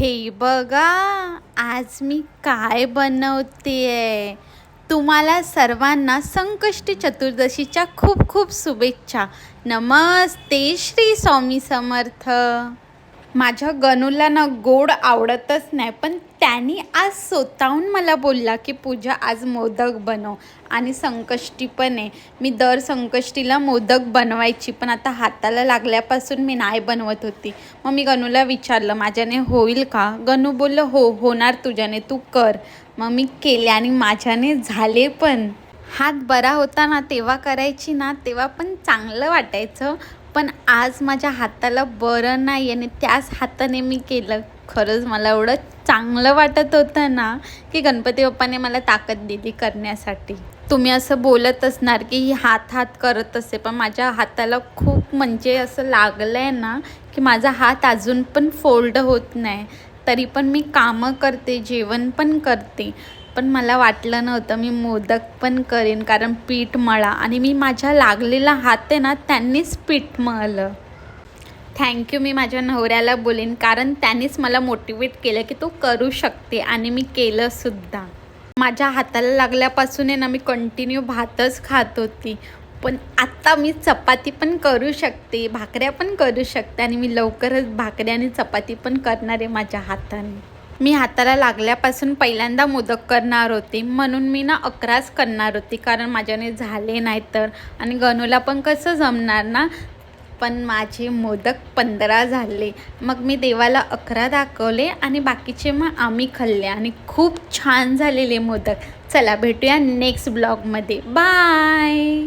हे बघा, आज मी काय बनवतेय. तुम्हाला सर्वांना संकष्टी चतुर्दशीच्या खूप खूप शुभेच्छा. नमस्ते श्री स्वामी समर्थ. माझ्या गणूला ना गोड आवडतच नाही, पण त्यांनी आज स्वतःहून मला बोलला की पूजा आज मोदक बनव आणि संकष्टी पण आहे. मी दर संकष्टीला मोदक बनवायची, पण आता हाताला लागल्यापासून मी नाही बनवत होती. मग मी गणूला विचारलं माझ्याने होईल का. गणू बोललं हो होणार तुझ्याने, तू कर. मग मी केले आणि माझ्याने झाले पण. हात बरा होता ना तेव्हा करायची ना, तेव्हा पण चांगलं वाटायचं. पण आज माझ्या हाताला बरं नाही आणि त्याच हाताने मी केलं. खरंच मला एवढं चांगलं वाटत होतं ना की गणपती बाप्पाने मला ताकद दिली करण्यासाठी. तुम्ही असं बोलत असणार की ही हात करत असते, पण माझ्या हाताला खूप म्हणजे असं लागलं आहे ना की माझा हात अजून पण फोल्ड होत नाही. तरी पण मी कामं करते, जेवण पण करते. पण मला वाटलं नव्हतं मी मोदक पण करेन, कारण पीठ मळा आणि मी माझ्या लागलेला हात आहे ना त्यांनीच पीठ मळलं. थँक्यू मी माझ्या नवऱ्याला बोलेन, कारण त्यांनीच मला मोटिवेट केलं की तू करू शकते आणि मी केलंसुद्धा. माझ्या हाताला लागल्यापासून आहे ना मी कंटिन्यू भातच खात होती. पण आत्ता मी चपाती पण करू शकते, भाकऱ्या पण करू शकते आणि मी लवकरच भाकऱ्या आणि चपाती पण करणार आहे माझ्या हाताने. मी हाताला लागल्यापासून पहिल्यांदा मोदक करणार होते, म्हणून मी ना 11च करणार होती, कारण माझ्याने झाले नाही तर. आणि गणूला पण कसं जमणार ना. पण माझे मोदक 15 झाले. मग मी देवाला 11 दाखवले आणि बाकीचे मग आम्ही खाल्ले आणि खूप छान झालेले मोदक. चला भेटूया नेक्स्ट ब्लॉगमध्ये. बाय.